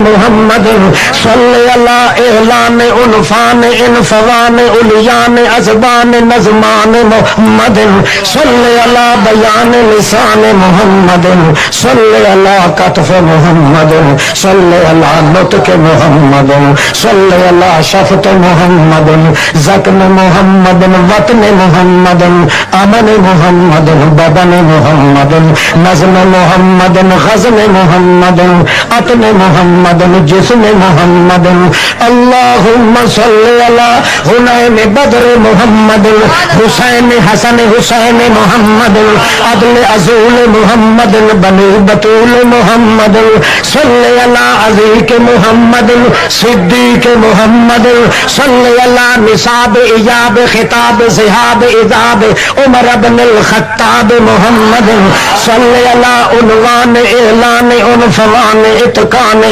محمد صلی اللہ اعلان عنفان انفوان الیان ازبان نظمان محمد صلی اللہ بیان لسان محمد صلی اللہ کتف محمد صلی اللہ نطق محمد صلی اللہ شفت محمد زکن محمد وطن محمد امن محمد بدن محمد نظم محمد غزن محمد عطن محمد جسم محمد اللہم صلی اللہ غنیم بدر محمد حسین حسن حسین محمد عدل عزول محمد بنی بطول محمد صلی اللہ عزیق محمد صدیق محمد صلی اللہ نصاب ایاب خطاب زہاب اذاب عمر بن الخطاب محمد صلی اللہ عنوان اعلان عنفوان اتقان